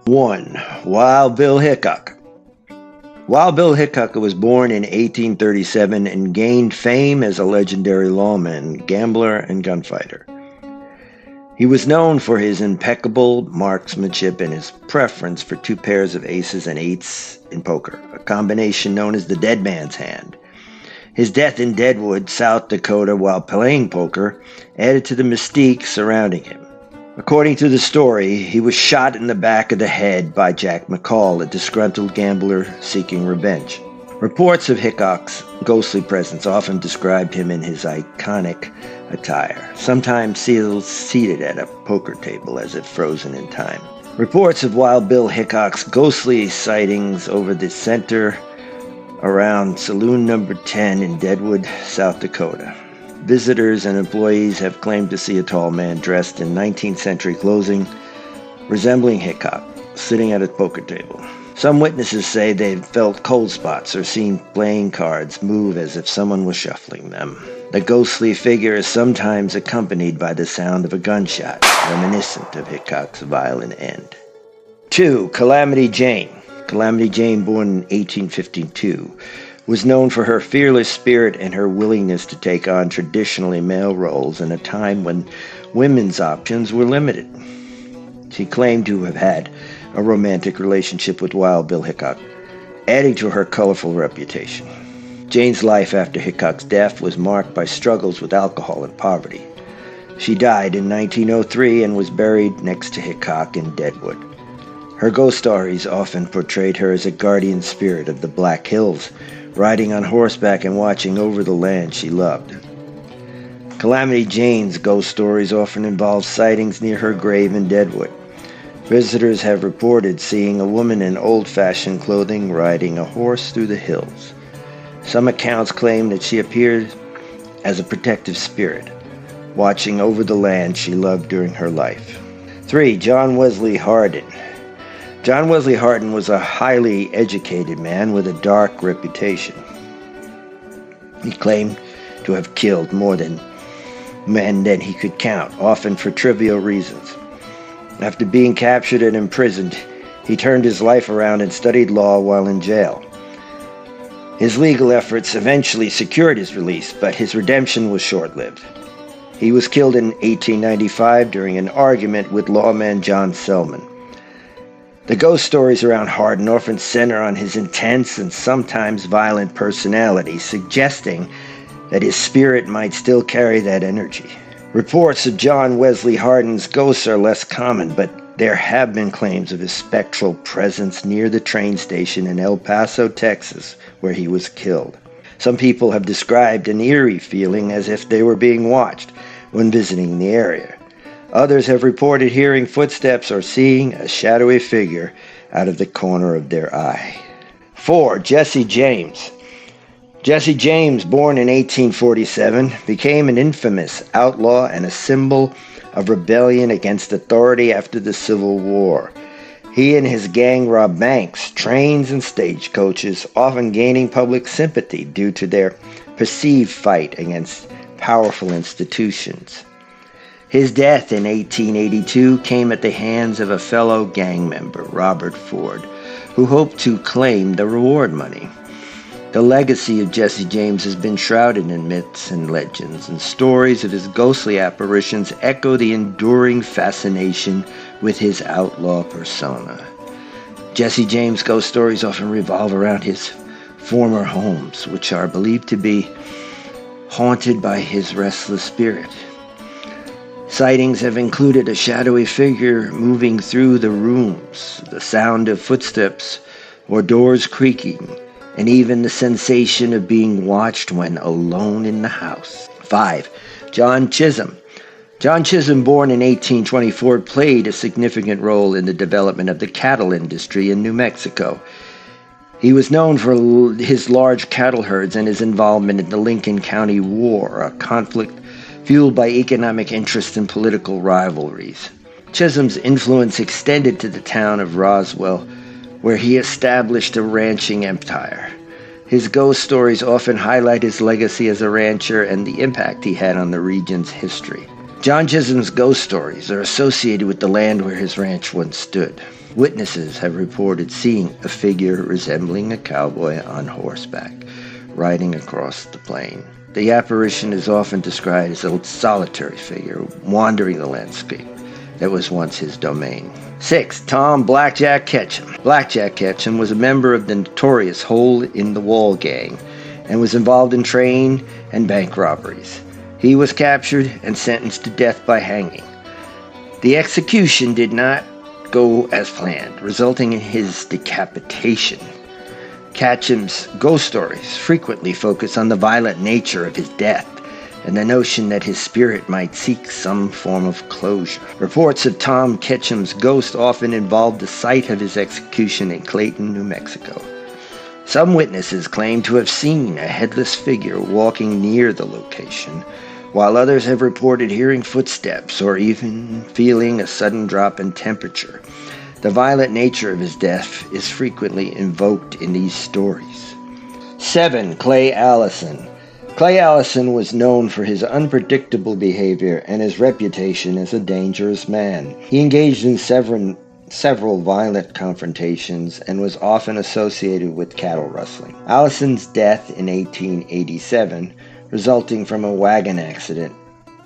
1. Wild Bill Hickok. Wild Bill Hickok was born in 1837 and gained fame as a legendary lawman, gambler, and gunfighter. He was known for his impeccable marksmanship and his preference for 2 pairs of aces and eights in poker, a combination known as the dead man's hand. His death in Deadwood, South Dakota, while playing poker, added to the mystique surrounding him. According to the story, he was shot in the back of the head by Jack McCall, a disgruntled gambler seeking revenge. Reports of Hickok's ghostly presence often described him in his iconic attire, sometimes seated at a poker table as if frozen in time. Reports of Wild Bill Hickok's ghostly sightings over the center around Saloon Number 10 in Deadwood, South Dakota. Visitors and employees have claimed to see a tall man dressed in 19th century clothing resembling Hickok, sitting at a poker table. Some witnesses say they've felt cold spots or seen playing cards move as if someone was shuffling them. The ghostly figure is sometimes accompanied by the sound of a gunshot, reminiscent of Hickok's violent end. 2. Calamity Jane. Calamity Jane, born in 1852, was known for her fearless spirit and her willingness to take on traditionally male roles in a time when women's options were limited. She claimed to have had a romantic relationship with Wild Bill Hickok, adding to her colorful reputation. Jane's life after Hickok's death was marked by struggles with alcohol and poverty. She died in 1903 and was buried next to Hickok in Deadwood. Her ghost stories often portrayed her as a guardian spirit of the Black Hills, riding on horseback and watching over the land she loved. Calamity Jane's ghost stories often involve sightings near her grave in Deadwood. Visitors have reported seeing a woman in old-fashioned clothing riding a horse through the hills. Some accounts claim that she appeared as a protective spirit, watching over the land she loved during her life. 3. John Wesley Hardin. John Wesley Hardin was a highly educated man with a dark reputation. He claimed to have killed more men than he could count, often for trivial reasons. After being captured and imprisoned, he turned his life around and studied law while in jail. His legal efforts eventually secured his release, but his redemption was short-lived. He was killed in 1895 during an argument with lawman John Selman. The ghost stories around Hardin often center on his intense and sometimes violent personality, suggesting that his spirit might still carry that energy. Reports of John Wesley Hardin's ghosts are less common, but there have been claims of his spectral presence near the train station in El Paso, Texas, where he was killed. Some people have described an eerie feeling as if they were being watched when visiting the area. Others have reported hearing footsteps or seeing a shadowy figure out of the corner of their eye. 4. Jesse James. Jesse James, born in 1847, became an infamous outlaw and a symbol of rebellion against authority after the Civil War. He and his gang robbed banks, trains, and stagecoaches, often gaining public sympathy due to their perceived fight against powerful institutions. His death in 1882 came at the hands of a fellow gang member, Robert Ford, who hoped to claim the reward money. The legacy of Jesse James has been shrouded in myths and legends, and stories of his ghostly apparitions echo the enduring fascination with his outlaw persona. Jesse James' ghost stories often revolve around his former homes, which are believed to be haunted by his restless spirit. Sightings have included a shadowy figure moving through the rooms, the sound of footsteps or doors creaking, and even the sensation of being watched when alone in the house. 5. John Chisholm. John Chisholm, born in 1824, played a significant role in the development of the cattle industry in New Mexico. He was known for his large cattle herds and his involvement in the Lincoln County War, a conflict fueled by economic interest and political rivalries. Chisholm's influence extended to the town of Roswell, where he established a ranching empire. His ghost stories often highlight his legacy as a rancher and the impact he had on the region's history. John Chisholm's ghost stories are associated with the land where his ranch once stood. Witnesses have reported seeing a figure resembling a cowboy on horseback, riding across the plain. The apparition is often described as a solitary figure wandering the landscape that was once his domain. 6. Tom Blackjack Ketchum. Blackjack Ketchum was a member of the notorious Hole-in-the-Wall gang and was involved in train and bank robberies. He was captured and sentenced to death by hanging. The execution did not go as planned, resulting in his decapitation. Ketchum's ghost stories frequently focus on the violent nature of his death and the notion that his spirit might seek some form of closure. Reports of Tom Ketchum's ghost often involved the site of his execution in Clayton, New Mexico. Some witnesses claim to have seen a headless figure walking near the location, while others have reported hearing footsteps or even feeling a sudden drop in temperature. The violent nature of his death is frequently invoked in these stories. 7. Clay Allison. Clay Allison was known for his unpredictable behavior and his reputation as a dangerous man. He engaged in several violent confrontations and was often associated with cattle rustling. Allison's death in 1887, resulting from a wagon accident,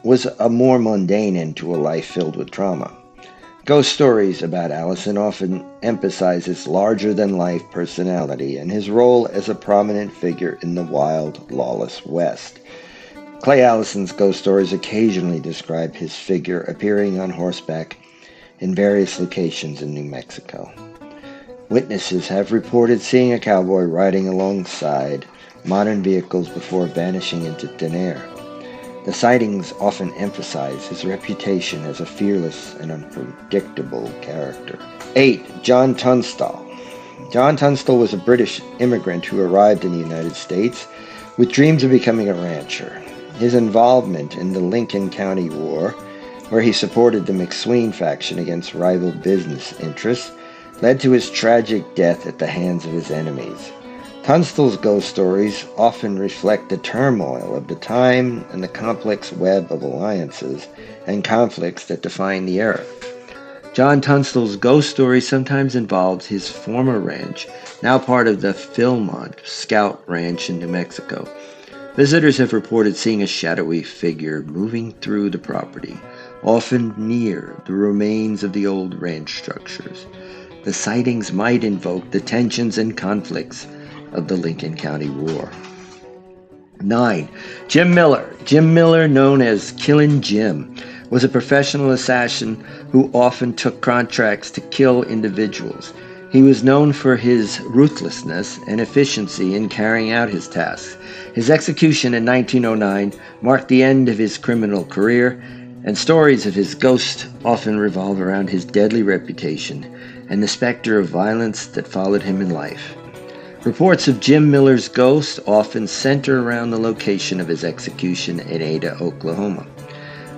was a more mundane end to a life filled with trauma. Ghost stories about Allison often emphasize his larger-than-life personality and his role as a prominent figure in the wild, lawless West. Clay Allison's ghost stories occasionally describe his figure appearing on horseback in various locations in New Mexico. Witnesses have reported seeing a cowboy riding alongside modern vehicles before vanishing into thin air. The sightings often emphasize his reputation as a fearless and unpredictable character. 8. John Tunstall. John Tunstall was a British immigrant who arrived in the United States with dreams of becoming a rancher. His involvement in the Lincoln County War, where he supported the McSween faction against rival business interests, led to his tragic death at the hands of his enemies. Tunstall's ghost stories often reflect the turmoil of the time and the complex web of alliances and conflicts that define the era. John Tunstall's ghost story sometimes involves his former ranch, now part of the Philmont Scout Ranch in New Mexico. Visitors have reported seeing a shadowy figure moving through the property, often near the remains of the old ranch structures. The sightings might invoke the tensions and conflicts of the Lincoln County War. 9. Jim Miller. Jim Miller, known as Killin' Jim, was a professional assassin who often took contracts to kill individuals. He was known for his ruthlessness and efficiency in carrying out his tasks. His execution in 1909 marked the end of his criminal career, and stories of his ghost often revolve around his deadly reputation and the specter of violence that followed him in life. Reports of Jim Miller's ghost often center around the location of his execution in Ada, Oklahoma.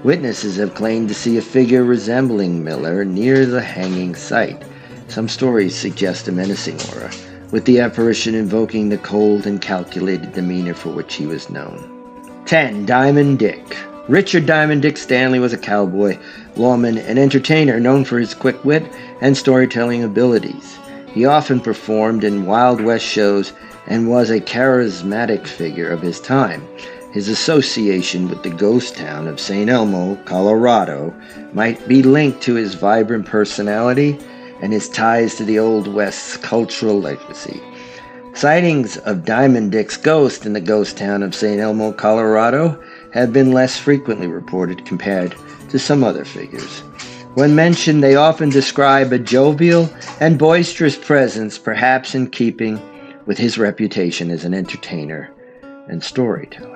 Witnesses have claimed to see a figure resembling Miller near the hanging site. Some stories suggest a menacing aura, with the apparition invoking the cold and calculated demeanor for which he was known. 10. Diamond Dick. Richard Diamond Dick Stanley was a cowboy, lawman, and entertainer known for his quick wit and storytelling abilities. He often performed in Wild West shows and was a charismatic figure of his time. His association with the ghost town of St. Elmo, Colorado, might be linked to his vibrant personality and his ties to the Old West's cultural legacy. Sightings of Diamond Dick's ghost in the ghost town of St. Elmo, Colorado, have been less frequently reported compared to some other figures. When mentioned, they often describe a jovial and boisterous presence, perhaps in keeping with his reputation as an entertainer and storyteller.